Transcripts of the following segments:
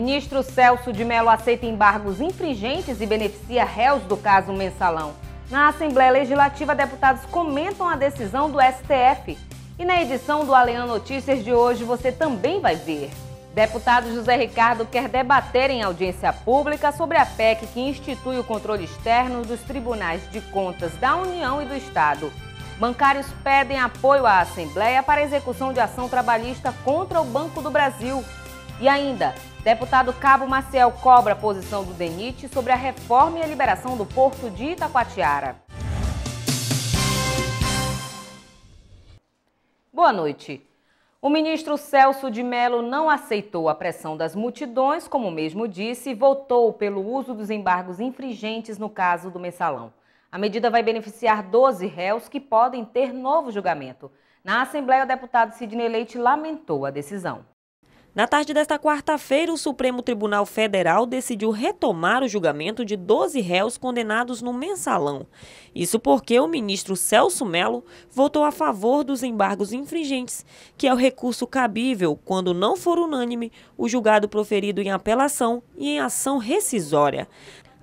Ministro Celso de Mello aceita embargos infringentes e beneficia réus do caso Mensalão. Na Assembleia Legislativa, deputados comentam a decisão do STF. E na edição do Alean Notícias de hoje, você também vai ver. Deputado José Ricardo quer debater em audiência pública sobre a PEC que institui o controle externo dos tribunais de contas da União e do Estado. Bancários pedem apoio à Assembleia para a execução de ação trabalhista contra o Banco do Brasil. E ainda, deputado Cabo Maciel cobra a posição do DENIT sobre a reforma e a liberação do porto de Itacoatiara. Boa noite. O ministro Celso de Mello não aceitou a pressão das multidões, como mesmo disse, e votou pelo uso dos embargos infringentes no caso do Mensalão. A medida vai beneficiar 12 réus que podem ter novo julgamento. Na Assembleia, o deputado Sidney Leite lamentou a decisão. Na tarde desta quarta-feira, o Supremo Tribunal Federal decidiu retomar o julgamento de 12 réus condenados no Mensalão. Isso porque o ministro Celso Mello votou a favor dos embargos infringentes, que é o recurso cabível quando não for unânime o julgado proferido em apelação e em ação rescisória.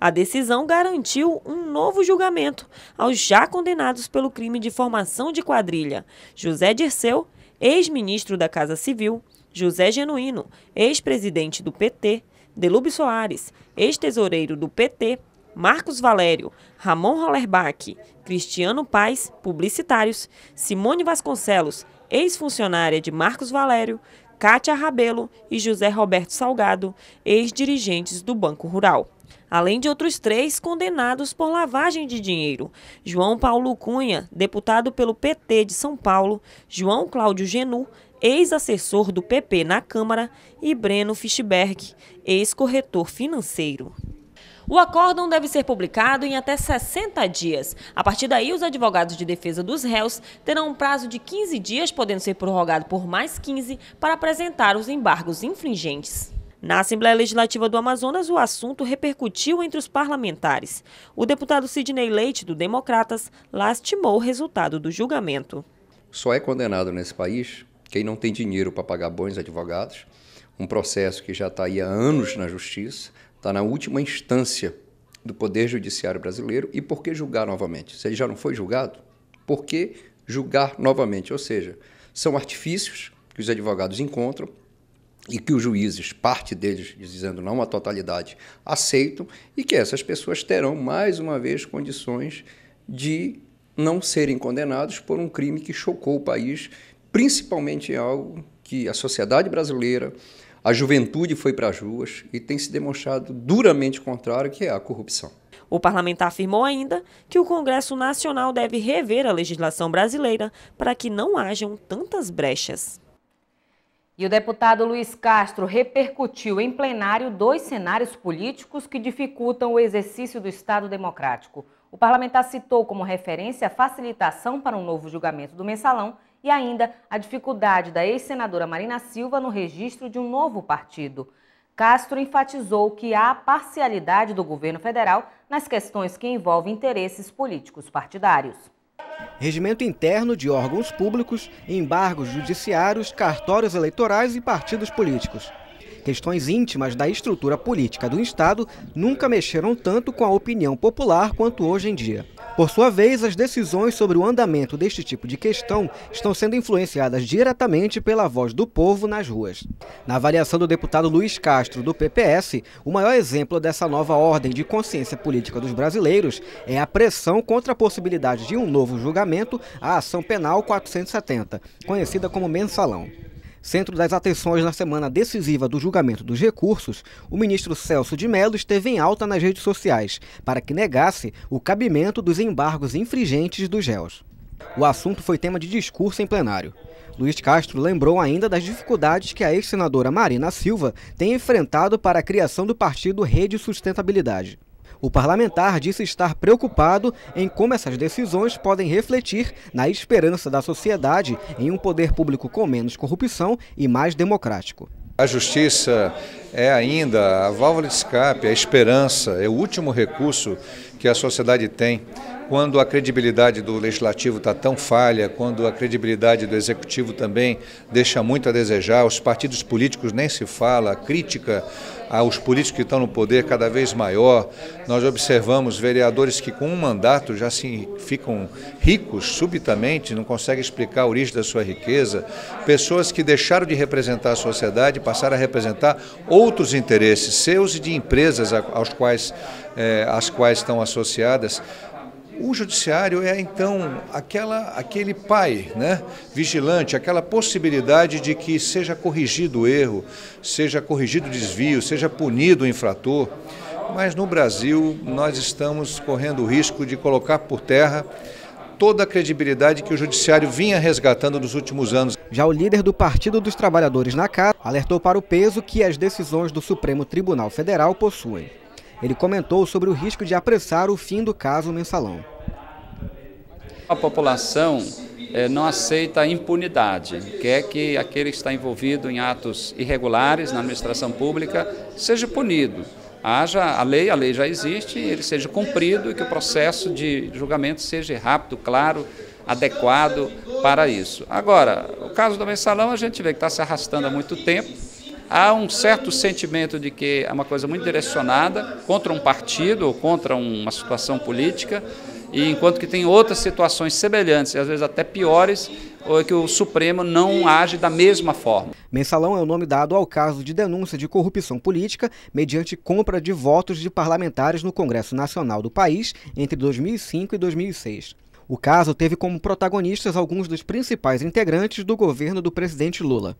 A decisão garantiu um novo julgamento aos já condenados pelo crime de formação de quadrilha: José Dirceu, ex-ministro da Casa Civil; José Genuíno, ex-presidente do PT; Delúbio Soares, ex-tesoureiro do PT; Marcos Valério, Ramon Hollerbach, Cristiano Paes, publicitários; Simone Vasconcelos, ex-funcionária de Marcos Valério; Cátia Rabelo e José Roberto Salgado, ex-dirigentes do Banco Rural. Além de outros 3 condenados por lavagem de dinheiro: João Paulo Cunha, deputado pelo PT de São Paulo; João Cláudio Genu, ex-assessor do PP na Câmara; e Breno Fischberg, ex-corretor financeiro. O acórdão deve ser publicado em até 60 dias. A partir daí, os advogados de defesa dos réus terão um prazo de 15 dias, podendo ser prorrogado por mais 15, para apresentar os embargos infringentes. Na Assembleia Legislativa do Amazonas, o assunto repercutiu entre os parlamentares. O deputado Sidney Leite, do Democratas, lastimou o resultado do julgamento. Só é condenado nesse país quem não tem dinheiro para pagar bons advogados, um processo que já está aí há anos na Justiça, está na última instância do Poder Judiciário brasileiro. E por que julgar novamente? Se ele já não foi julgado, por que julgar novamente? Ou seja, são artifícios que os advogados encontram e que os juízes, parte deles, dizendo não a totalidade, aceitam, e que essas pessoas terão, mais uma vez, condições de não serem condenados por um crime que chocou o país, principalmente em algo que a sociedade brasileira, a juventude foi para as ruas e tem se demonstrado duramente contrário, que é a corrupção. O parlamentar afirmou ainda que o Congresso Nacional deve rever a legislação brasileira para que não hajam tantas brechas. E o deputado Luiz Castro repercutiu em plenário 2 cenários políticos que dificultam o exercício do Estado democrático. O parlamentar citou como referência a facilitação para um novo julgamento do Mensalão e ainda a dificuldade da ex-senadora Marina Silva no registro de um novo partido. Castro enfatizou que há parcialidade do governo federal nas questões que envolvem interesses políticos partidários. Regimento interno de órgãos públicos, embargos judiciários, cartórios eleitorais e partidos políticos. Questões íntimas da estrutura política do Estado nunca mexeram tanto com a opinião popular quanto hoje em dia. Por sua vez, as decisões sobre o andamento deste tipo de questão estão sendo influenciadas diretamente pela voz do povo nas ruas. Na avaliação do deputado Luiz Castro, do PPS, o maior exemplo dessa nova ordem de consciência política dos brasileiros é a pressão contra a possibilidade de um novo julgamento à ação penal 470, conhecida como Mensalão. Centro das atenções na semana decisiva do julgamento dos recursos, o ministro Celso de Mello esteve em alta nas redes sociais para que negasse o cabimento dos embargos infringentes dos réus. O assunto foi tema de discurso em plenário. Luiz Castro lembrou ainda das dificuldades que a ex-senadora Marina Silva tem enfrentado para a criação do partido Rede Sustentabilidade. O parlamentar disse estar preocupado em como essas decisões podem refletir na esperança da sociedade em um poder público com menos corrupção e mais democrático. A justiça é ainda a válvula de escape, a esperança, é o último recurso que a sociedade tem quando a credibilidade do Legislativo está tão falha, quando a credibilidade do Executivo também deixa muito a desejar, os partidos políticos nem se fala, a crítica aos políticos que estão no poder cada vez maior. Nós observamos vereadores que com um mandato já ficam ricos subitamente, não conseguem explicar a origem da sua riqueza, pessoas que deixaram de representar a sociedade e passaram a representar outros interesses seus e de empresas às quais estão associadas. O judiciário é, então, aquele pai, né, vigilante, aquela possibilidade de que seja corrigido o erro, seja corrigido o desvio, seja punido o infrator. Mas no Brasil nós estamos correndo o risco de colocar por terra toda a credibilidade que o judiciário vinha resgatando nos últimos anos. Já o líder do Partido dos Trabalhadores na Casa alertou para o peso que as decisões do Supremo Tribunal Federal possuem. Ele comentou sobre o risco de apressar o fim do caso Mensalão. A população não aceita a impunidade, quer que aquele que está envolvido em atos irregulares na administração pública seja punido. Haja a lei já existe, ele seja cumprido e que o processo de julgamento seja rápido, claro, adequado para isso. Agora, o caso do Mensalão a gente vê que está se arrastando há muito tempo. Há um certo sentimento de que é uma coisa muito direcionada contra um partido ou contra uma situação política, e enquanto que tem outras situações semelhantes, e às vezes até piores, ou é que o Supremo não age da mesma forma. Mensalão é o nome dado ao caso de denúncia de corrupção política mediante compra de votos de parlamentares no Congresso Nacional do país entre 2005 e 2006. O caso teve como protagonistas alguns dos principais integrantes do governo do presidente Lula.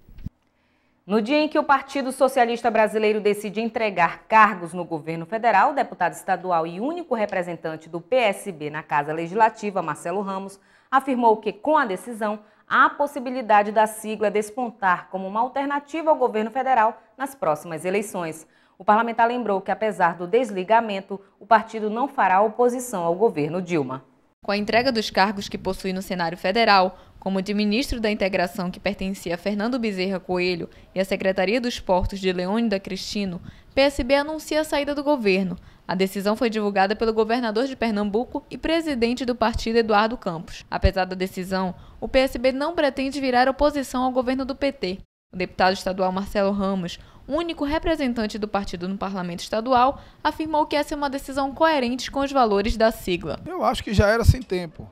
No dia em que o Partido Socialista Brasileiro decide entregar cargos no governo federal, o deputado estadual e único representante do PSB na Casa Legislativa, Marcelo Ramos, afirmou que, com a decisão, há a possibilidade da sigla despontar como uma alternativa ao governo federal nas próximas eleições. O parlamentar lembrou que, apesar do desligamento, o partido não fará oposição ao governo Dilma. Com a entrega dos cargos que possui no cenário federal, como o de ministro da Integração que pertencia a Fernando Bezerra Coelho e a Secretaria dos Portos de Leônida Cristino, PSB anuncia a saída do governo. A decisão foi divulgada pelo governador de Pernambuco e presidente do partido, Eduardo Campos. Apesar da decisão, o PSB não pretende virar oposição ao governo do PT. O deputado estadual Marcelo Ramos, único representante do partido no parlamento estadual, afirmou que essa é uma decisão coerente com os valores da sigla. Eu acho que já era sem tempo.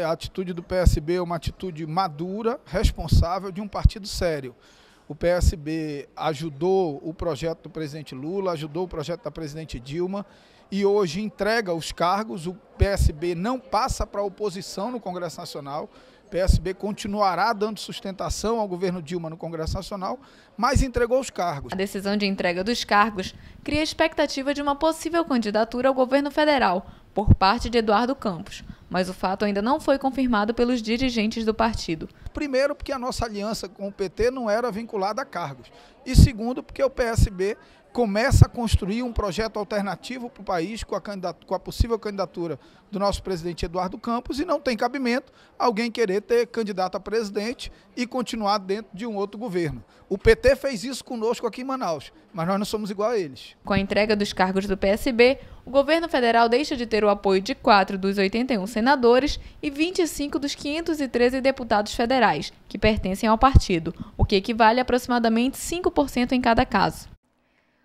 A atitude do PSB é uma atitude madura, responsável de um partido sério. O PSB ajudou o projeto do presidente Lula, ajudou o projeto da presidente Dilma e hoje entrega os cargos. O PSB não passa para a oposição no Congresso Nacional. O PSB continuará dando sustentação ao governo Dilma no Congresso Nacional, mas entregou os cargos. A decisão de entrega dos cargos cria a expectativa de uma possível candidatura ao governo federal por parte de Eduardo Campos, mas o fato ainda não foi confirmado pelos dirigentes do partido. Primeiro, porque a nossa aliança com o PT não era vinculada a cargos. E segundo, porque o PSB começa a construir um projeto alternativo para o país com a possível candidatura do nosso presidente Eduardo Campos e não tem cabimento alguém querer ter candidato a presidente e continuar dentro de um outro governo. O PT fez isso conosco aqui em Manaus, mas nós não somos igual a eles. Com a entrega dos cargos do PSB, o governo federal deixa de ter o apoio de 4 dos 81 senadores e 25 dos 513 deputados federais, que pertencem ao partido, o que equivale a aproximadamente 5% em cada caso.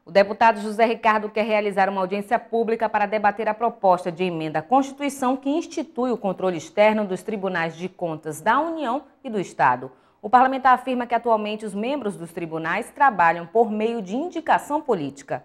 O deputado José Ricardo quer realizar uma audiência pública para debater a proposta de emenda à Constituição que institui o controle externo dos tribunais de contas da União e do Estado. O parlamentar afirma que atualmente os membros dos tribunais trabalham por meio de indicação política.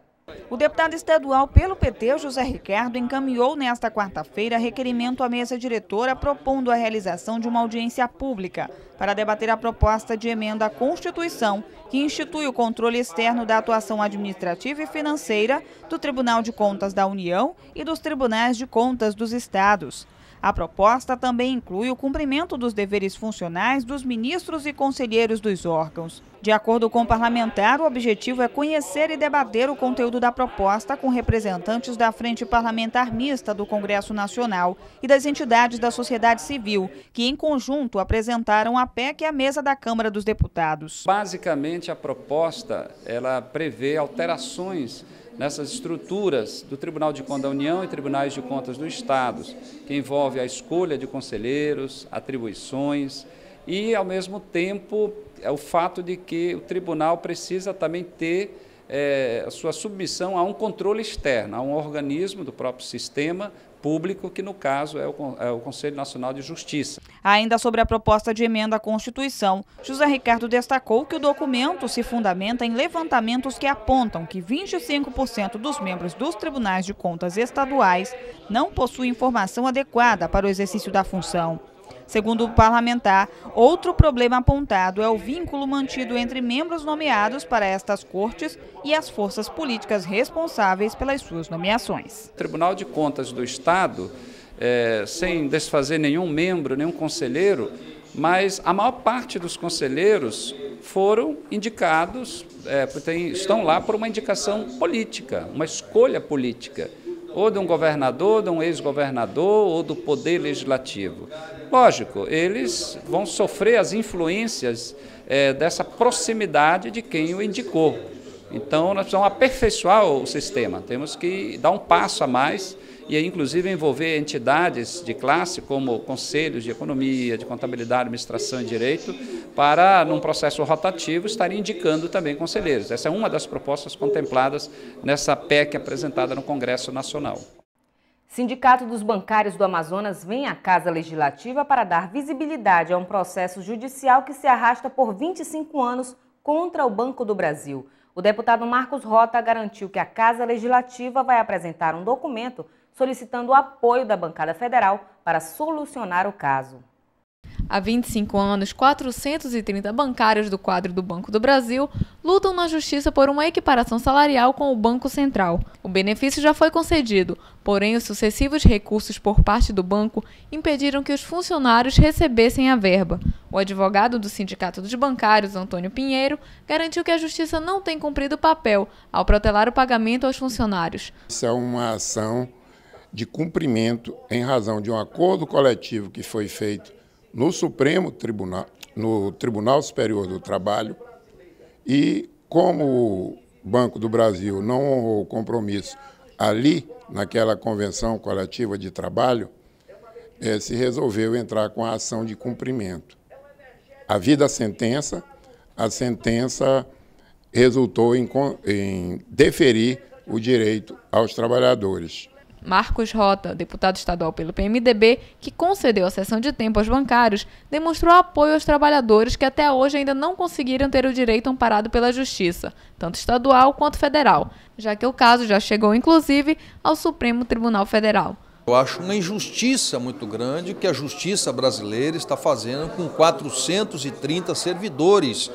O deputado estadual pelo PT, José Ricardo, encaminhou nesta quarta-feira requerimento à mesa diretora propondo a realização de uma audiência pública para debater a proposta de emenda à Constituição que institui o controle externo da atuação administrativa e financeira do Tribunal de Contas da União e dos Tribunais de Contas dos Estados. A proposta também inclui o cumprimento dos deveres funcionais dos ministros e conselheiros dos órgãos. De acordo com o parlamentar, o objetivo é conhecer e debater o conteúdo da proposta com representantes da Frente Parlamentar Mista do Congresso Nacional e das entidades da sociedade civil, que em conjunto apresentaram a PEC à mesa da Câmara dos Deputados. Basicamente, a proposta ela prevê alterações nessas estruturas do Tribunal de Contas da União e Tribunais de Contas do Estado, que envolve a escolha de conselheiros, atribuições e, ao mesmo tempo, o fato de que o tribunal precisa também ter a sua submissão a um controle externo, a um organismo do próprio sistema público, que no caso é o Conselho Nacional de Justiça. Ainda sobre a proposta de emenda à Constituição, José Ricardo destacou que o documento se fundamenta em levantamentos que apontam que 25% dos membros dos tribunais de contas estaduais não possuem informação adequada para o exercício da função. Segundo o parlamentar, outro problema apontado é o vínculo mantido entre membros nomeados para estas cortes e as forças políticas responsáveis pelas suas nomeações. O Tribunal de Contas do Estado, sem desfazer nenhum membro, nenhum conselheiro, mas a maior parte dos conselheiros foram indicados, estão lá por uma indicação política, uma escolha política, ou de um governador, de um ex-governador, ou do Poder Legislativo. Lógico, eles vão sofrer as influências dessa proximidade de quem o indicou. Então, nós precisamos aperfeiçoar o sistema, temos que dar um passo a mais e, inclusive, envolver entidades de classe, como conselhos de economia, de contabilidade, administração e direito, para, num processo rotativo, estarem indicando também conselheiros. Essa é uma das propostas contempladas nessa PEC apresentada no Congresso Nacional. Sindicato dos Bancários do Amazonas vem à Casa Legislativa para dar visibilidade a um processo judicial que se arrasta por 25 anos contra o Banco do Brasil. O deputado Marcos Rota garantiu que a Casa Legislativa vai apresentar um documento solicitando o apoio da bancada federal para solucionar o caso. Há 25 anos, 430 bancários do quadro do Banco do Brasil lutam na Justiça por uma equiparação salarial com o Banco Central. O benefício já foi concedido, porém os sucessivos recursos por parte do banco impediram que os funcionários recebessem a verba. O advogado do Sindicato dos Bancários, Antônio Pinheiro, garantiu que a Justiça não tem cumprido o papel ao protelar o pagamento aos funcionários. Isso é uma ação de cumprimento em razão de um acordo coletivo que foi feito no Supremo Tribunal, no Tribunal Superior do Trabalho, e como o Banco do Brasil não honrou o compromisso ali, naquela convenção coletiva de trabalho, se resolveu entrar com a ação de cumprimento. Havida a sentença resultou em deferir o direito aos trabalhadores. Marcos Rota, deputado estadual pelo PMDB, que concedeu a cessão de tempo aos bancários, demonstrou apoio aos trabalhadores que até hoje ainda não conseguiram ter o direito amparado pela Justiça, tanto estadual quanto federal, já que o caso já chegou, inclusive, ao Supremo Tribunal Federal. Eu acho uma injustiça muito grande que a Justiça brasileira está fazendo com 430 servidores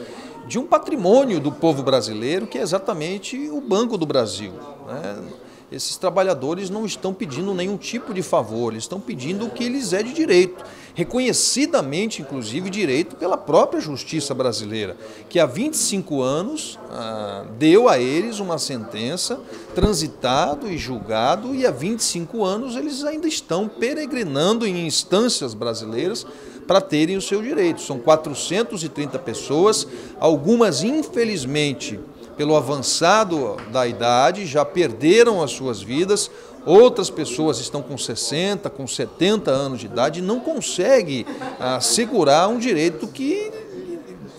de um patrimônio do povo brasileiro, que é exatamente o Banco do Brasil, né? Esses trabalhadores não estão pedindo nenhum tipo de favor, eles estão pedindo o que lhes é de direito, reconhecidamente, inclusive, direito pela própria Justiça brasileira, que há 25 anos deu a eles uma sentença, transitado e julgado, e há 25 anos eles ainda estão peregrinando em instâncias brasileiras para terem o seu direito. São 430 pessoas, algumas, infelizmente, pelo avançado da idade, já perderam as suas vidas, outras pessoas estão com 60, com 70 anos de idade e não conseguem assegurar um direito que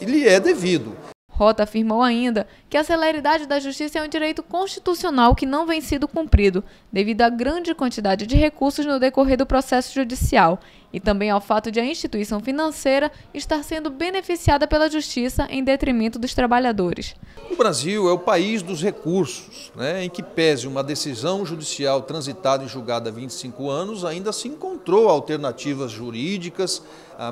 lhe é devido. Rota afirmou ainda que a celeridade da justiça é um direito constitucional que não vem sido cumprido, devido à grande quantidade de recursos no decorrer do processo judicial, e também ao fato de a instituição financeira estar sendo beneficiada pela justiça em detrimento dos trabalhadores. O Brasil é o país dos recursos, né, em que pese uma decisão judicial transitada e julgada há 25 anos, ainda se encontrou alternativas jurídicas,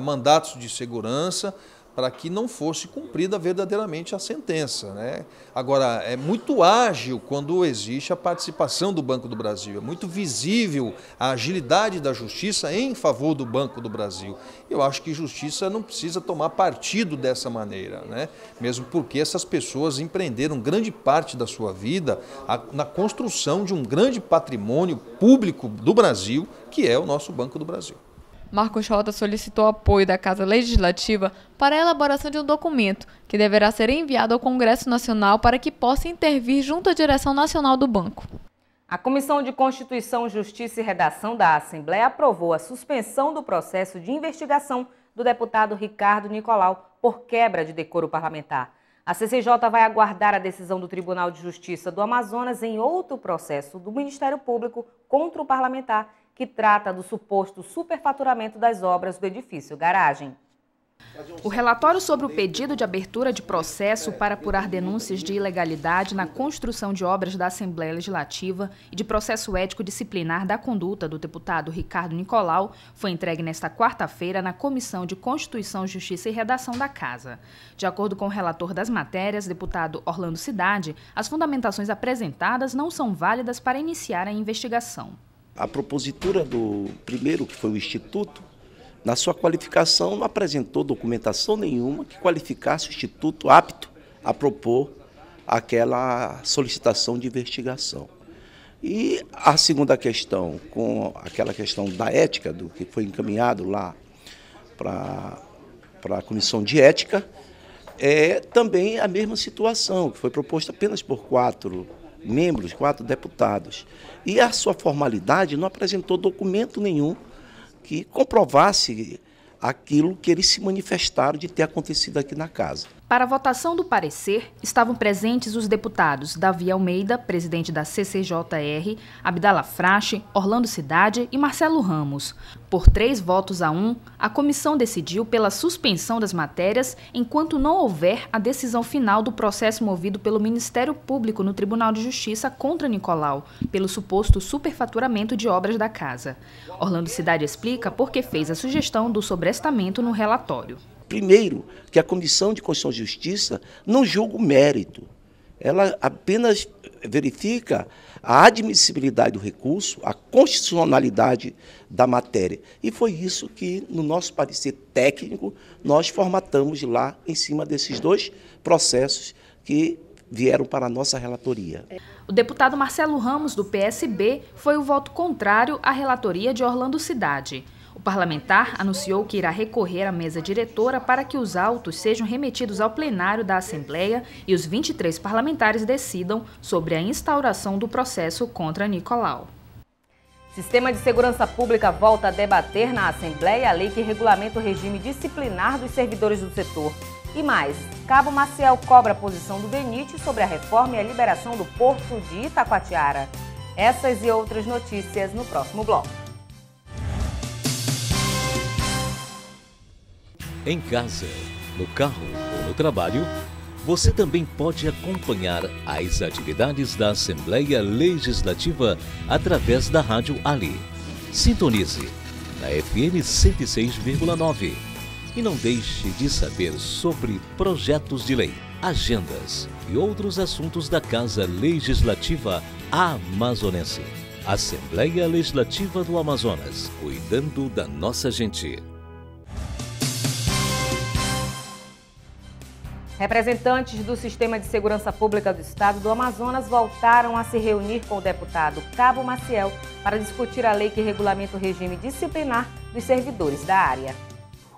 mandatos de segurança, para que não fosse cumprida verdadeiramente a sentença, né? Agora, é muito ágil quando existe a participação do Banco do Brasil, é muito visível a agilidade da justiça em favor do Banco do Brasil. Eu acho que a justiça não precisa tomar partido dessa maneira, né? Mesmo porque essas pessoas empreenderam grande parte da sua vida na construção de um grande patrimônio público do Brasil, que é o nosso Banco do Brasil. Marcos Rota solicitou apoio da Casa Legislativa para a elaboração de um documento que deverá ser enviado ao Congresso Nacional para que possa intervir junto à direção nacional do banco. A Comissão de Constituição, Justiça e Redação da Assembleia aprovou a suspensão do processo de investigação do deputado Ricardo Nicolau por quebra de decoro parlamentar. A CCJ vai aguardar a decisão do Tribunal de Justiça do Amazonas em outro processo do Ministério Público contra o parlamentar, que trata do suposto superfaturamento das obras do edifício garagem. O relatório sobre o pedido de abertura de processo para apurar denúncias de ilegalidade na construção de obras da Assembleia Legislativa e de processo ético disciplinar da conduta do deputado Ricardo Nicolau foi entregue nesta quarta-feira na Comissão de Constituição, Justiça e Redação da Casa. De acordo com o relator das matérias, deputado Orlando Cidade, as fundamentações apresentadas não são válidas para iniciar a investigação. A propositura do primeiro, que foi o Instituto, na sua qualificação não apresentou documentação nenhuma que qualificasse o Instituto apto a propor aquela solicitação de investigação. E a segunda questão, com aquela questão da ética, do que foi encaminhado lá para a Comissão de Ética, é também a mesma situação, que foi proposta apenas por 4 membros, 4 deputados. E a sua formalidade não apresentou documento nenhum que comprovasse aquilo que eles se manifestaram de ter acontecido aqui na casa. Para a votação do parecer, estavam presentes os deputados Davi Almeida, presidente da CCJR, Abdala Frache, Orlando Cidade e Marcelo Ramos. Por 3-1, a comissão decidiu pela suspensão das matérias enquanto não houver a decisão final do processo movido pelo Ministério Público no Tribunal de Justiça contra Nicolau, pelo suposto superfaturamento de obras da casa. Orlando Cidade explica por que fez a sugestão do sobrestamento no relatório. Primeiro, que a Comissão de Constituição e Justiça não julga o mérito. Ela apenas verifica a admissibilidade do recurso, a constitucionalidade da matéria. E foi isso que, no nosso parecer técnico, nós formatamos lá em cima desses 2 processos que vieram para a nossa relatoria. O deputado Marcelo Ramos, do PSB, foi o voto contrário à relatoria de Orlando Cidade. O parlamentar anunciou que irá recorrer à mesa diretora para que os autos sejam remetidos ao plenário da Assembleia e os 23 parlamentares decidam sobre a instauração do processo contra Nicolau. Sistema de Segurança Pública volta a debater na Assembleia a lei que regulamenta o regime disciplinar dos servidores do setor. E mais, Cabo Maciel cobra a posição do DENIT sobre a reforma e a liberação do porto de Itacoatiara. Essas e outras notícias no próximo bloco. Em casa, no carro ou no trabalho, você também pode acompanhar as atividades da Assembleia Legislativa através da Rádio Ali. Sintonize na FM 106,9 e não deixe de saber sobre projetos de lei, agendas e outros assuntos da Casa Legislativa Amazonense. Assembleia Legislativa do Amazonas, cuidando da nossa gente. Representantes do Sistema de Segurança Pública do Estado do Amazonas voltaram a se reunir com o deputado Cabo Maciel para discutir a lei que regulamenta o regime disciplinar dos servidores da área.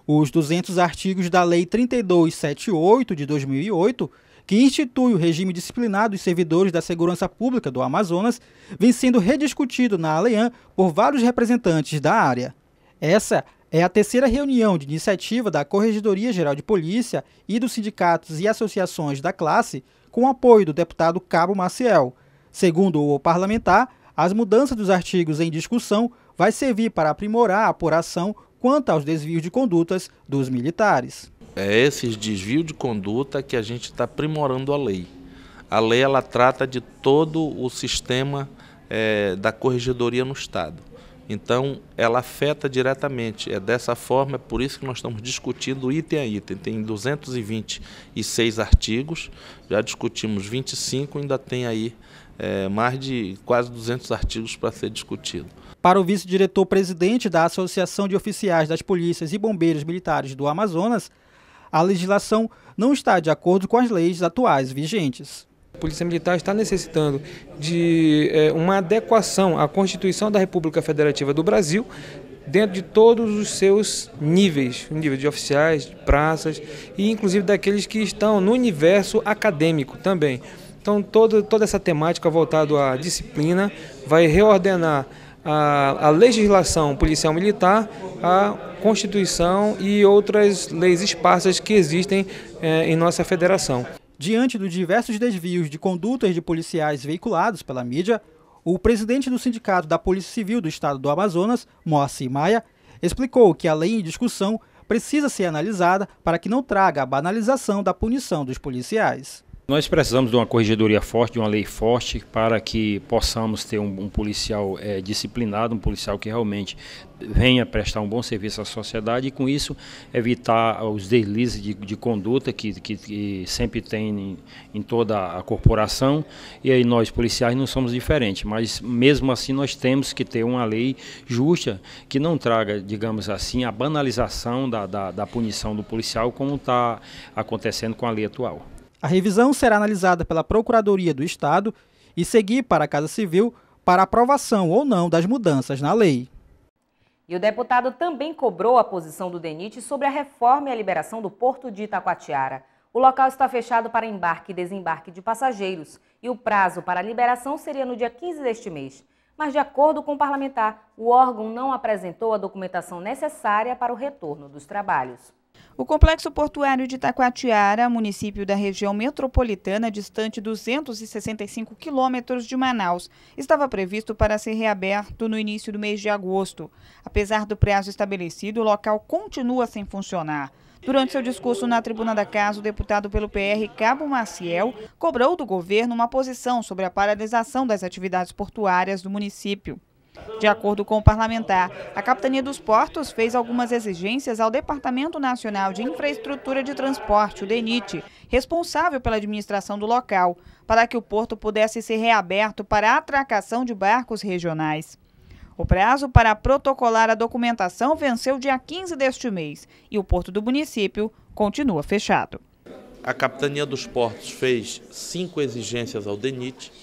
Os 200 artigos da Lei 3278 de 2008, que institui o regime disciplinar dos servidores da Segurança Pública do Amazonas, vem sendo rediscutido na ALEAN por vários representantes da área. Essa é a terceira reunião de iniciativa da Corregedoria Geral de Polícia e dos sindicatos e associações da classe, com apoio do deputado Cabo Maciel. Segundo o parlamentar, as mudanças dos artigos em discussão vai servir para aprimorar a apuração quanto aos desvios de condutas dos militares. É esses desvios de conduta que a gente está aprimorando a lei. A lei ela trata de todo o sistema da corregedoria no Estado. Então, ela afeta diretamente. É dessa forma, é por isso que nós estamos discutindo item a item. Tem 226 artigos, já discutimos 25, ainda tem aí mais de quase 200 artigos para ser discutido. Para o vice-diretor-presidente da Associação de Oficiais das Polícias e Bombeiros Militares do Amazonas, a legislação não está de acordo com as leis atuais vigentes. A Polícia Militar está necessitando de uma adequação à Constituição da República Federativa do Brasil, dentro de todos os seus níveis, o nível de oficiais, de praças e inclusive daqueles que estão no universo acadêmico também. Então toda essa temática voltada à disciplina vai reordenar a legislação policial militar, a Constituição e outras leis esparsas que existem em nossa federação. Diante dos diversos desvios de condutas de policiais veiculados pela mídia, o presidente do Sindicato da Polícia Civil do Estado do Amazonas, Moacir Maia, explicou que a lei em discussão precisa ser analisada para que não traga a banalização da punição dos policiais. Nós precisamos de uma corregedoria forte, de uma lei forte, para que possamos ter um policial disciplinado, um policial que realmente venha prestar um bom serviço à sociedade e, com isso, evitar os deslizes de conduta que sempre tem em toda a corporação. E aí nós, policiais, não somos diferentes, mas mesmo assim nós temos que ter uma lei justa que não traga, digamos assim, a banalização da punição do policial, como está acontecendo com a lei atual. A revisão será analisada pela Procuradoria do Estado e seguir para a Casa Civil para aprovação ou não das mudanças na lei. E o deputado também cobrou a posição do DENIT sobre a reforma e a liberação do porto de Itacoatiara. O local está fechado para embarque e desembarque de passageiros e o prazo para a liberação seria no dia 15 deste mês. Mas, de acordo com o parlamentar, o órgão não apresentou a documentação necessária para o retorno dos trabalhos. O Complexo Portuário de Itacoatiara, município da região metropolitana, distante 265 quilômetros de Manaus, estava previsto para ser reaberto no início do mês de agosto. Apesar do prazo estabelecido, o local continua sem funcionar. Durante seu discurso na tribuna da Casa, o deputado pelo PR, Cabo Maciel, cobrou do governo uma posição sobre a paralisação das atividades portuárias do município. De acordo com o parlamentar, a Capitania dos Portos fez algumas exigências ao Departamento Nacional de Infraestrutura de Transporte, o DENIT, responsável pela administração do local, para que o porto pudesse ser reaberto para a atracação de barcos regionais. O prazo para protocolar a documentação venceu dia 15 deste mês e o porto do município continua fechado. A Capitania dos Portos fez 5 exigências ao DENIT,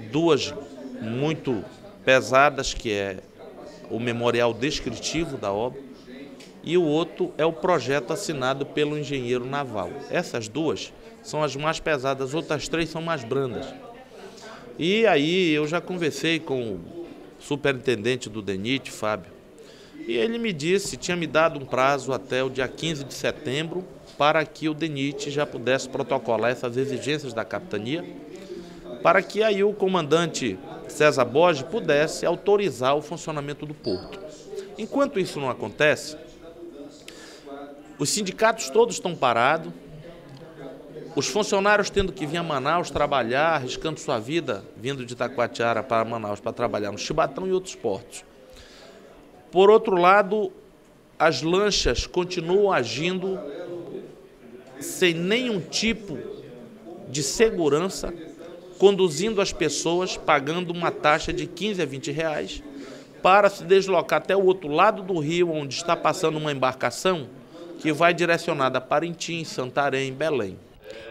2 muito pesadas, que é o memorial descritivo da obra, e o outro é o projeto assinado pelo engenheiro naval. Essas 2 são as mais pesadas, as outras 3 são mais brandas. E aí eu já conversei com o superintendente do DENIT, Fábio, e ele me disse, tinha me dado um prazo até o dia 15 de setembro para que o DENIT já pudesse protocolar essas exigências da capitania, para que aí o comandante César Borges pudesse autorizar o funcionamento do porto. Enquanto isso não acontece, os sindicatos todos estão parados, os funcionários tendo que vir a Manaus trabalhar, arriscando sua vida, vindo de Itacoatiara para Manaus para trabalhar no Chibatão e outros portos. Por outro lado, as lanchas continuam agindo sem nenhum tipo de segurança, conduzindo as pessoas, pagando uma taxa de 15 a 20 reais para se deslocar até o outro lado do rio, onde está passando uma embarcação que vai direcionada a Parintins, Santarém, Belém.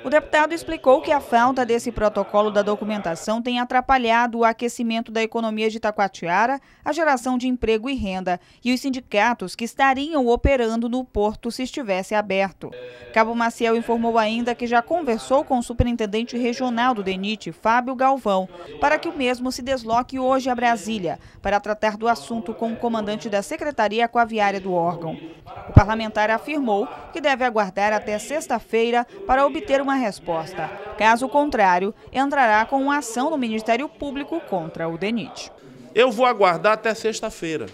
O deputado explicou que a falta desse protocolo da documentação tem atrapalhado o aquecimento da economia de Itacoatiara, a geração de emprego e renda e os sindicatos que estariam operando no porto se estivesse aberto. Cabo Maciel informou ainda que já conversou com o superintendente regional do DENIT, Fábio Galvão, para que o mesmo se desloque hoje a Brasília para tratar do assunto com o comandante da Secretaria Aquaviária do órgão. O parlamentar afirmou que deve aguardar até sexta-feira para obter uma resposta. Caso contrário, entrará com uma ação no Ministério Público contra o DENIT. Eu vou aguardar até sexta-feira.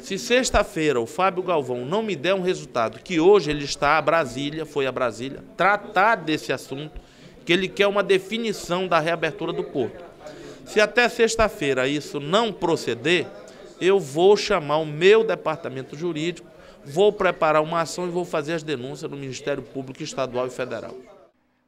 Se sexta-feira o Fábio Galvão não me der um resultado, que hoje ele está a Brasília, foi a Brasília, tratar desse assunto, que ele quer uma definição da reabertura do porto. Se até sexta-feira isso não proceder, eu vou chamar o meu departamento jurídico, vou preparar uma ação e vou fazer as denúncias no Ministério Público Estadual e Federal.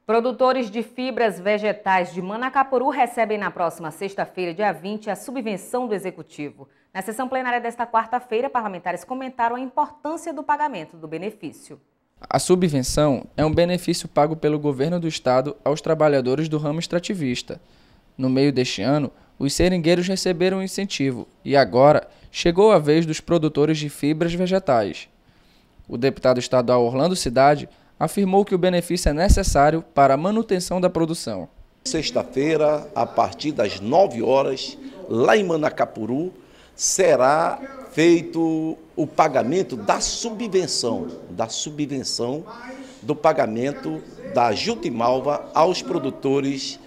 Produtores de fibras vegetais de Manacapuru recebem na próxima sexta-feira, dia 20, a subvenção do Executivo. Na sessão plenária desta quarta-feira, parlamentares comentaram a importância do pagamento do benefício. A subvenção é um benefício pago pelo governo do estado aos trabalhadores do ramo extrativista. No meio deste ano, os seringueiros receberam um incentivo e agora chegou a vez dos produtores de fibras vegetais. O deputado estadual Orlando Cidade afirmou que o benefício é necessário para a manutenção da produção. Sexta-feira, a partir das 9 horas, lá em Manacapuru, será feito o pagamento da subvenção do pagamento da Jutimalva aos produtores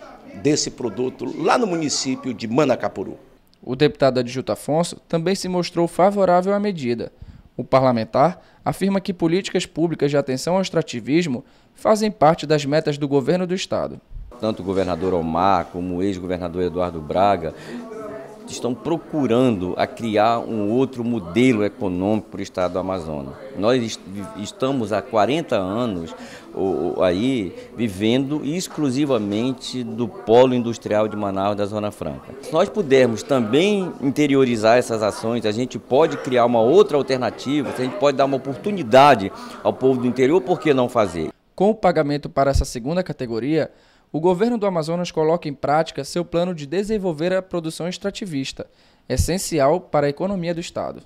desse produto lá no município de Manacapuru. O deputado Adjuto Afonso também se mostrou favorável à medida. O parlamentar afirma que políticas públicas de atenção ao extrativismo fazem parte das metas do governo do estado. Tanto o governador Omar como o ex-governador Eduardo Braga estão procurando a criar um outro modelo econômico para o estado do Amazonas. Nós estamos há 40 anos aí vivendo exclusivamente do polo industrial de Manaus, da Zona Franca. Se nós pudermos também interiorizar essas ações, a gente pode criar uma outra alternativa, a gente pode dar uma oportunidade ao povo do interior, por que não fazer? Com o pagamento para essa segunda categoria, o governo do Amazonas coloca em prática seu plano de desenvolver a produção extrativista, essencial para a economia do estado.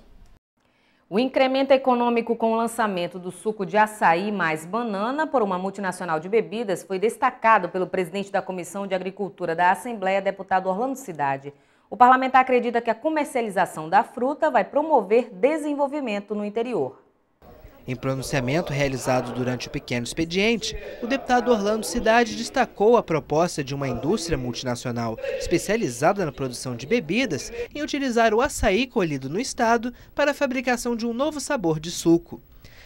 O incremento econômico com o lançamento do suco de açaí mais banana por uma multinacional de bebidas foi destacado pelo presidente da Comissão de Agricultura da Assembleia, deputado Orlando Cidade. O parlamentar acredita que a comercialização da fruta vai promover desenvolvimento no interior. Em pronunciamento realizado durante o pequeno expediente, o deputado Orlando Cidade destacou a proposta de uma indústria multinacional especializada na produção de bebidas em utilizar o açaí colhido no estado para a fabricação de um novo sabor de suco.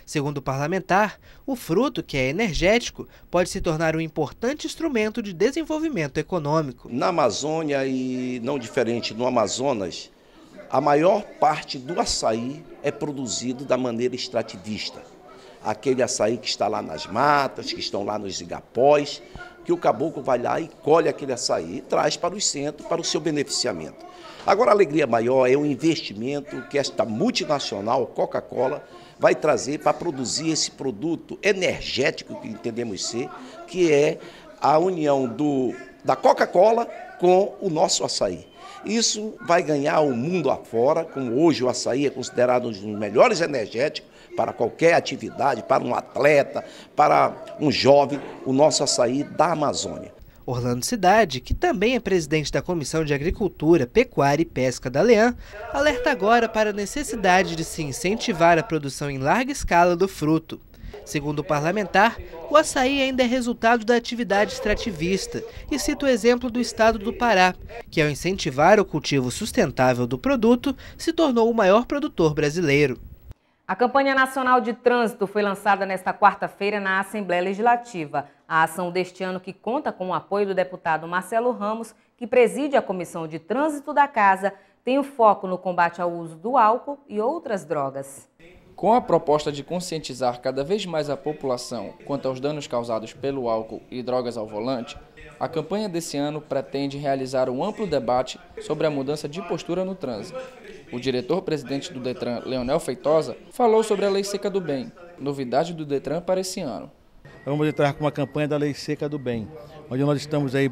Segundo o parlamentar, o fruto, que é energético, pode se tornar um importante instrumento de desenvolvimento econômico. Na Amazônia e não diferente no Amazonas, a maior parte do açaí é produzido da maneira extrativista. Aquele açaí que está lá nas matas, que estão lá nos igapós, que o caboclo vai lá e colhe aquele açaí e traz para os centros para o seu beneficiamento. Agora a alegria maior é o investimento que esta multinacional, Coca-Cola, vai trazer para produzir esse produto energético que entendemos ser, que é a união da Coca-Cola com o nosso açaí. Isso vai ganhar o mundo afora, como hoje o açaí é considerado um dos melhores energéticos para qualquer atividade, para um atleta, para um jovem, o nosso açaí da Amazônia. Orlando Cidade, que também é presidente da Comissão de Agricultura, Pecuária e Pesca da Leam, alerta agora para a necessidade de se incentivar a produção em larga escala do fruto. Segundo o parlamentar, o açaí ainda é resultado da atividade extrativista e cita o exemplo do estado do Pará, que ao incentivar o cultivo sustentável do produto, se tornou o maior produtor brasileiro. A campanha nacional de trânsito foi lançada nesta quarta-feira na Assembleia Legislativa. A ação deste ano, que conta com o apoio do deputado Marcelo Ramos, que preside a Comissão de Trânsito da Casa, tem o foco no combate ao uso do álcool e outras drogas. Com a proposta de conscientizar cada vez mais a população quanto aos danos causados pelo álcool e drogas ao volante, a campanha desse ano pretende realizar um amplo debate sobre a mudança de postura no trânsito. O diretor-presidente do Detran, Leonel Feitosa, falou sobre a Lei Seca do Bem, novidade do Detran para esse ano. Vamos entrar com uma campanha da Lei Seca do Bem, onde nós estamos aí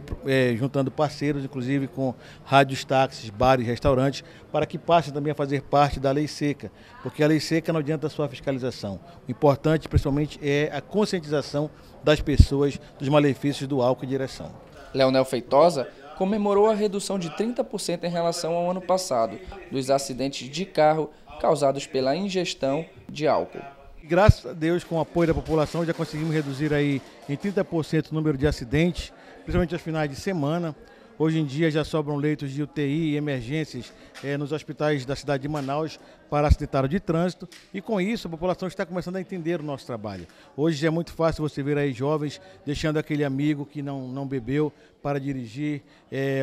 juntando parceiros, inclusive com rádios, táxis, bares, restaurantes, para que passem também a fazer parte da Lei Seca, porque a Lei Seca não adianta só a fiscalização. O importante, principalmente, é a conscientização das pessoas dos malefícios do álcool e direção. Leonel Feitosa comemorou a redução de 30% em relação ao ano passado dos acidentes de carro causados pela ingestão de álcool. Graças a Deus, com o apoio da população, já conseguimos reduzir aí em 30% o número de acidentes, principalmente aos finais de semana. Hoje em dia já sobram leitos de UTI e emergências nos hospitais da cidade de Manaus para acidentado de trânsito, e com isso a população está começando a entender o nosso trabalho. Hoje é muito fácil você ver aí jovens deixando aquele amigo que não bebeu para dirigir,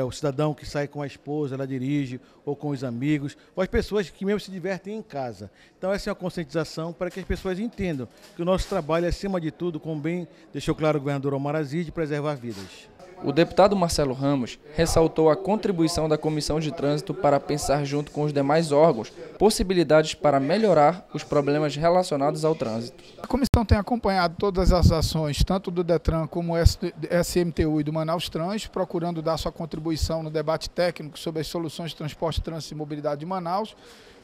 o cidadão que sai com a esposa, ela dirige, ou com os amigos, ou as pessoas que mesmo se divertem em casa. Então essa é uma conscientização para que as pessoas entendam que o nosso trabalho é, acima de tudo, como bem deixou claro o governador Omar Aziz, de preservar vidas. O deputado Marcelo Ramos ressaltou a contribuição da Comissão de Trânsito para pensar junto com os demais órgãos possibilidades para melhorar os problemas relacionados ao trânsito. A comissão tem acompanhado todas as ações, tanto do DETRAN como SMTU e do Manaus Trans, procurando dar sua contribuição no debate técnico sobre as soluções de transporte, trânsito e mobilidade de Manaus,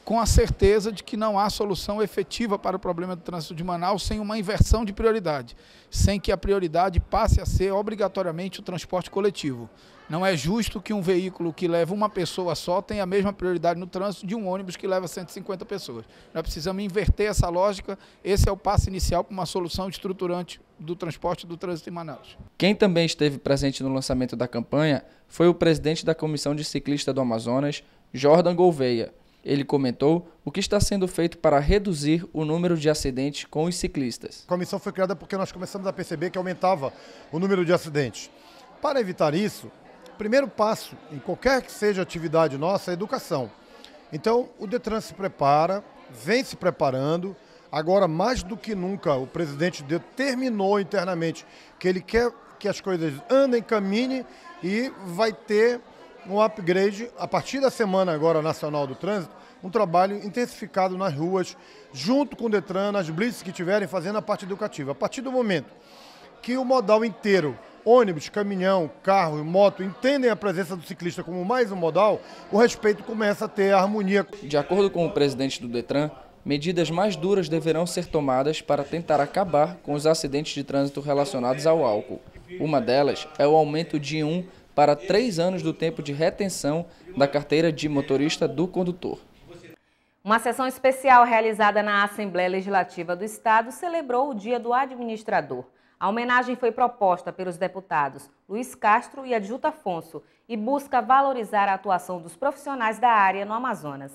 com a certeza de que não há solução efetiva para o problema do trânsito de Manaus sem uma inversão de prioridade, sem que a prioridade passe a ser obrigatoriamente o transporte coletivo. Não é justo que um veículo que leva uma pessoa só tenha a mesma prioridade no trânsito de um ônibus que leva 150 pessoas. Nós precisamos inverter essa lógica, esse é o passo inicial para uma solução estruturante do transporte e do trânsito em Manaus. Quem também esteve presente no lançamento da campanha foi o presidente da Comissão de Ciclista do Amazonas, Jordan Gouveia. Ele comentou o que está sendo feito para reduzir o número de acidentes com os ciclistas. A comissão foi criada porque nós começamos a perceber que aumentava o número de acidentes. Para evitar isso, o primeiro passo em qualquer que seja a atividade nossa é a educação. Então, o DETRAN se prepara, vem se preparando. Agora, mais do que nunca, o presidente determinou internamente que ele quer que as coisas andem, caminhem e vai ter um upgrade, a partir da Semana agora Nacional do Trânsito, um trabalho intensificado nas ruas, junto com o DETRAN, nas blitz que estiverem fazendo a parte educativa. A partir do momento que o modal inteiro, ônibus, caminhão, carro e moto, entendem a presença do ciclista como mais um modal, o respeito começa a ter a harmonia. De acordo com o presidente do DETRAN, medidas mais duras deverão ser tomadas para tentar acabar com os acidentes de trânsito relacionados ao álcool. Uma delas é o aumento de 1 para 3 anos do tempo de retenção da carteira de motorista do condutor. Uma sessão especial realizada na Assembleia Legislativa do Estado celebrou o Dia do Administrador. A homenagem foi proposta pelos deputados Luiz Castro e Adjuta Afonso e busca valorizar a atuação dos profissionais da área no Amazonas.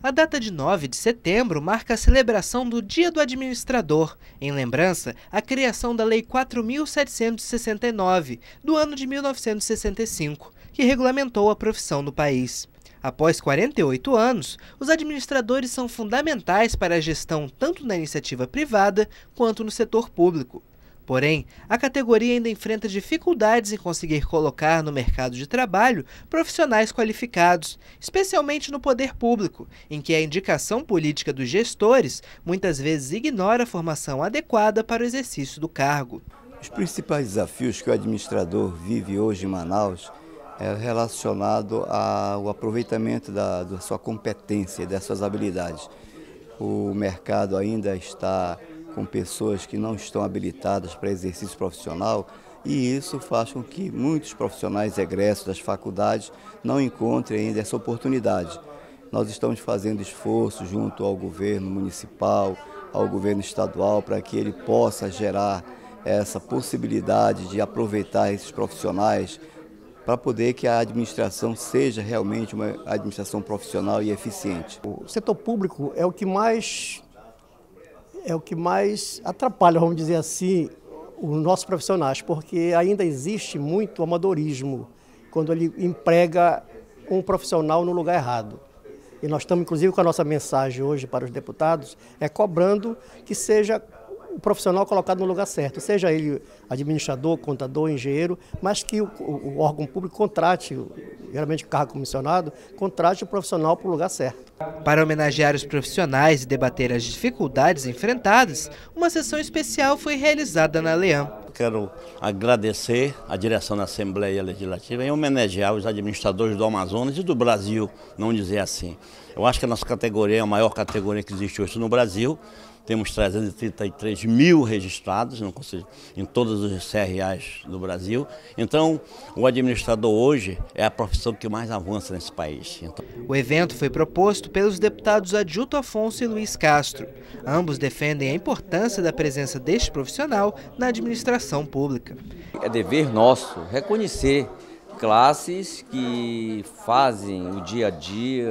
A data de 9 de setembro marca a celebração do Dia do Administrador, em lembrança à criação da Lei 4.769, do ano de 1965, que regulamentou a profissão no país. Após 48 anos, os administradores são fundamentais para a gestão tanto na iniciativa privada quanto no setor público. Porém, a categoria ainda enfrenta dificuldades em conseguir colocar no mercado de trabalho profissionais qualificados, especialmente no poder público, em que a indicação política dos gestores muitas vezes ignora a formação adequada para o exercício do cargo. Os principais desafios que o administrador vive hoje em Manaus é relacionado ao aproveitamento da sua competência e das suas habilidades. O mercado ainda está com pessoas que não estão habilitadas para exercício profissional e isso faz com que muitos profissionais egressos das faculdades não encontrem ainda essa oportunidade. Nós estamos fazendo esforço junto ao governo municipal, ao governo estadual, para que ele possa gerar essa possibilidade de aproveitar esses profissionais para poder que a administração seja realmente uma administração profissional e eficiente. O setor público é o que mais atrapalha, vamos dizer assim, os nossos profissionais, porque ainda existe muito amadorismo quando ele emprega um profissional no lugar errado. E nós estamos, inclusive, com a nossa mensagem hoje para os deputados, cobrando que seja o profissional colocado no lugar certo, seja ele administrador, contador, engenheiro, mas que o órgão público contrate, geralmente o cargo comissionado, contrate o profissional para o lugar certo. Para homenagear os profissionais e debater as dificuldades enfrentadas, uma sessão especial foi realizada na Leão. Quero agradecer à direção da Assembleia Legislativa e homenagear os administradores do Amazonas e do Brasil, não dizer assim. Eu acho que a nossa categoria é a maior categoria que existe hoje no Brasil. Temos 333 mil registrados em todos os CRAs do Brasil. Então, o administrador hoje é a profissão que mais avança nesse país. O evento foi proposto pelos deputados Adjuta Afonso e Luiz Castro. Ambos defendem a importância da presença deste profissional na administração pública. É dever nosso reconhecer classes que fazem o dia a dia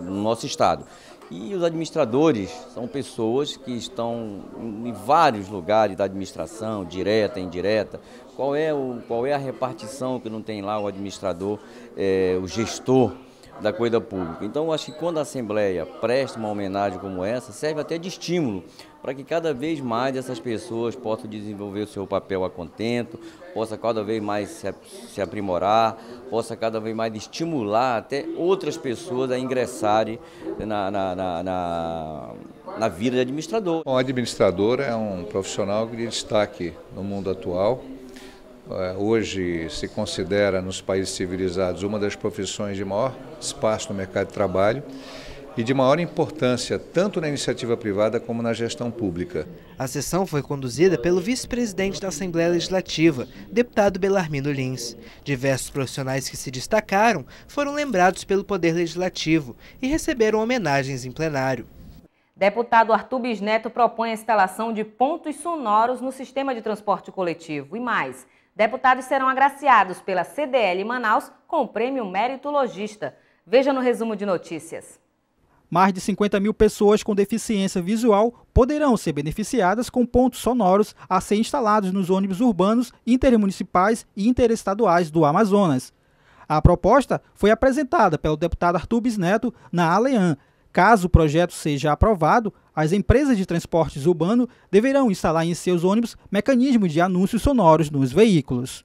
no nosso estado. E os administradores são pessoas que estão em vários lugares da administração, direta, indireta. Qual é a repartição que não tem lá o administrador, o gestor da coisa pública. Então, acho que quando a Assembleia presta uma homenagem como essa, serve até de estímulo para que cada vez mais essas pessoas possam desenvolver o seu papel a contento, possa cada vez mais se aprimorar, possa cada vez mais estimular até outras pessoas a ingressarem na vida de administrador. O administrador é um profissional de destaque no mundo atual. Hoje se considera nos países civilizados uma das profissões de maior espaço no mercado de trabalho e de maior importância tanto na iniciativa privada como na gestão pública. A sessão foi conduzida pelo vice-presidente da Assembleia Legislativa, deputado Belarmino Lins. Diversos profissionais que se destacaram foram lembrados pelo Poder Legislativo e receberam homenagens em plenário. Deputado Arthur Bisneto propõe a instalação de pontos sonoros no sistema de transporte coletivo. E mais, deputados serão agraciados pela CDL Manaus com o prêmio Mérito Logista. Veja no resumo de notícias. Mais de 50 mil pessoas com deficiência visual poderão ser beneficiadas com pontos sonoros a ser instalados nos ônibus urbanos, intermunicipais e interestaduais do Amazonas. A proposta foi apresentada pelo deputado Arthur Bisneto na ALEAN. Caso o projeto seja aprovado, as empresas de transportes urbano deverão instalar em seus ônibus mecanismos de anúncios sonoros nos veículos.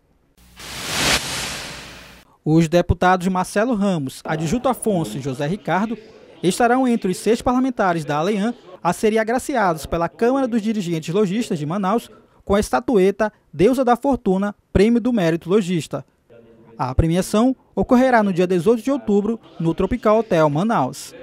Os deputados Marcelo Ramos, Adjuto Afonso e José Ricardo estarão entre os 6 parlamentares da ALEAN a serem agraciados pela Câmara dos Dirigentes Lojistas de Manaus com a estatueta Deusa da Fortuna, Prêmio do Mérito Logista. A premiação ocorrerá no dia 18 de outubro no Tropical Hotel Manaus.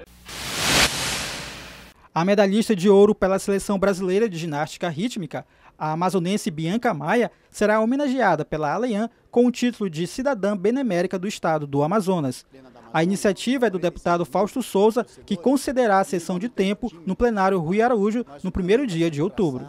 A medalhista de ouro pela Seleção Brasileira de Ginástica Rítmica, a amazonense Bianca Maia, será homenageada pela ALEAN com o título de Cidadã Benemérita do Estado do Amazonas. A iniciativa é do deputado Fausto Souza, que concederá a sessão de tempo no plenário Rui Araújo no primeiro dia de outubro.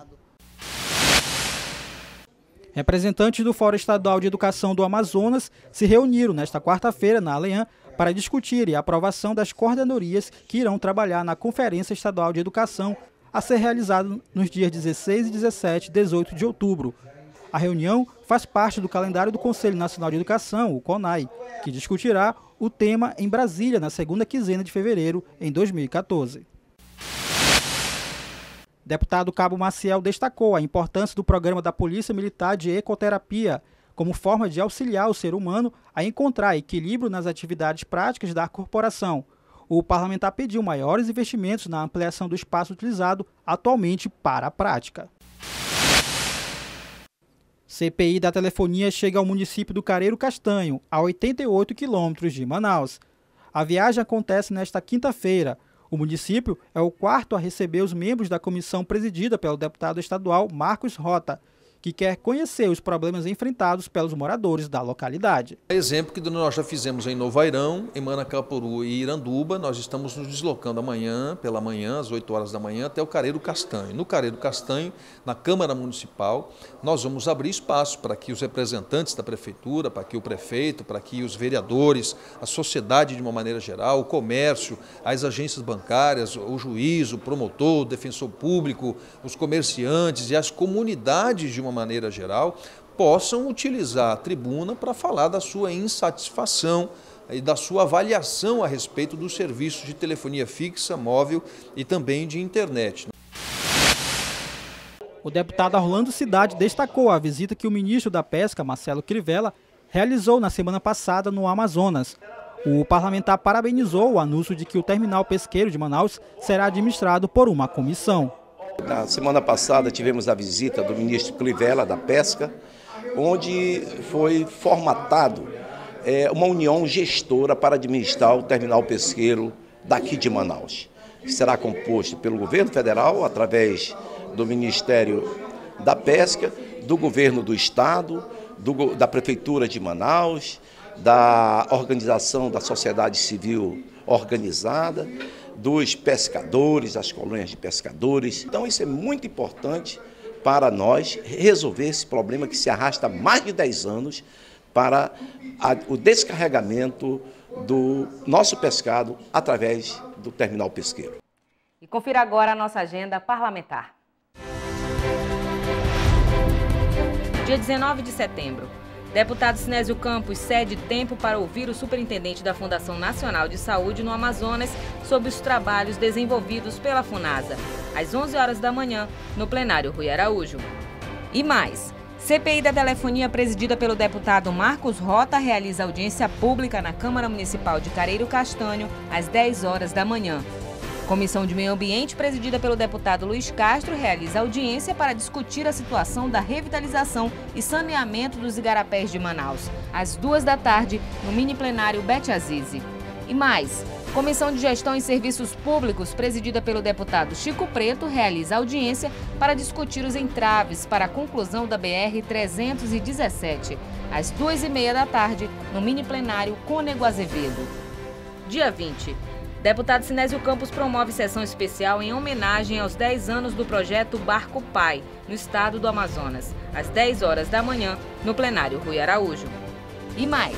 Representantes do Fórum Estadual de Educação do Amazonas se reuniram nesta quarta-feira na ALEAN para discutir a aprovação das coordenadorias que irão trabalhar na Conferência Estadual de Educação a ser realizada nos dias 16, 17 e 18 de outubro. A reunião faz parte do calendário do Conselho Nacional de Educação, o CONAI, que discutirá o tema em Brasília na segunda quinzena de fevereiro em 2014. Deputado Cabo Maciel destacou a importância do programa da Polícia Militar de Ecoterapia como forma de auxiliar o ser humano a encontrar equilíbrio nas atividades práticas da corporação. O parlamentar pediu maiores investimentos na ampliação do espaço utilizado atualmente para a prática. CPI da telefonia chega ao município do Careiro Castanho, a 88 quilômetros de Manaus. A viagem acontece nesta quinta-feira. O município é o quarto a receber os membros da comissão presidida pelo deputado estadual Marcos Rota, que quer conhecer os problemas enfrentados pelos moradores da localidade. Exemplo que nós já fizemos em Novairão, em Manacapuru e Iranduba. Nós estamos nos deslocando amanhã, pela manhã, às 8 horas da manhã, até o Careiro Castanho. No Careiro Castanho, na Câmara Municipal, nós vamos abrir espaço para que os representantes da Prefeitura, para que o prefeito, para que os vereadores, a sociedade de uma maneira geral, o comércio, as agências bancárias, o juiz, o promotor, o defensor público, os comerciantes e as comunidades de uma maneira geral, possam utilizar a tribuna para falar da sua insatisfação e da sua avaliação a respeito dos serviços de telefonia fixa, móvel e também de internet. O deputado Orlando Cidade destacou a visita que o ministro da Pesca, Marcelo Crivella, realizou na semana passada no Amazonas. O parlamentar parabenizou o anúncio de que o terminal pesqueiro de Manaus será administrado por uma comissão. Na semana passada tivemos a visita do ministro Crivella da Pesca, onde foi formatado uma união gestora para administrar o terminal pesqueiro daqui de Manaus. Será composto pelo governo federal, através do Ministério da Pesca, do governo do estado, da Prefeitura de Manaus, da organização da sociedade civil organizada, dos pescadores, das colônias de pescadores. Então isso é muito importante para nós resolver esse problema que se arrasta há mais de 10 anos para o descarregamento do nosso pescado através do terminal pesqueiro. E confira agora a nossa agenda parlamentar. Dia 19 de setembro. Deputado Sinésio Campos cede tempo para ouvir o superintendente da Fundação Nacional de Saúde no Amazonas sobre os trabalhos desenvolvidos pela FUNASA, às 11 horas da manhã, no plenário Rui Araújo. E mais, CPI da telefonia presidida pelo deputado Marcos Rota realiza audiência pública na Câmara Municipal de Careiro Castanho, às 10 horas da manhã. Comissão de Meio Ambiente, presidida pelo deputado Luiz Castro, realiza audiência para discutir a situação da revitalização e saneamento dos igarapés de Manaus, às 2 da tarde, no mini plenário Bete Azizi. E mais, Comissão de Gestão e Serviços Públicos, presidida pelo deputado Chico Preto, realiza audiência para discutir os entraves para a conclusão da BR-317, às 2h30 da tarde, no mini plenário Cônego Azevedo. Dia 20. Deputado Sinésio Campos promove sessão especial em homenagem aos 10 anos do projeto Barco Pai, no estado do Amazonas, às 10 horas da manhã, no plenário Rui Araújo. E mais,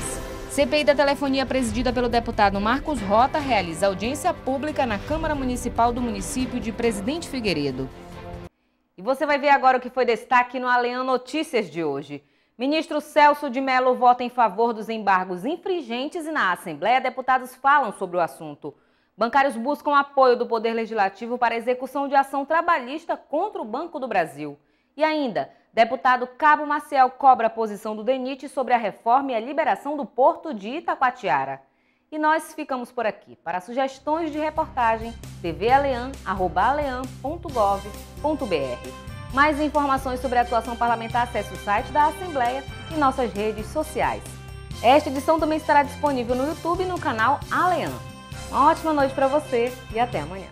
CPI da telefonia presidida pelo deputado Marcos Rota realiza audiência pública na Câmara Municipal do município de Presidente Figueiredo. E você vai ver agora o que foi destaque no Alean Notícias de hoje. Ministro Celso de Mello vota em favor dos embargos infringentes e na Assembleia deputados falam sobre o assunto. Bancários buscam apoio do Poder Legislativo para a execução de ação trabalhista contra o Banco do Brasil. E ainda, deputado Cabo Maciel cobra a posição do DENIT sobre a reforma e a liberação do porto de Itacoatiara. E nós ficamos por aqui. Para sugestões de reportagem, tvalean@alean.gov.br. Mais informações sobre a atuação parlamentar, acesse o site da Assembleia e nossas redes sociais. Esta edição também estará disponível no YouTube e no canal Alean. Uma ótima noite para você e até amanhã.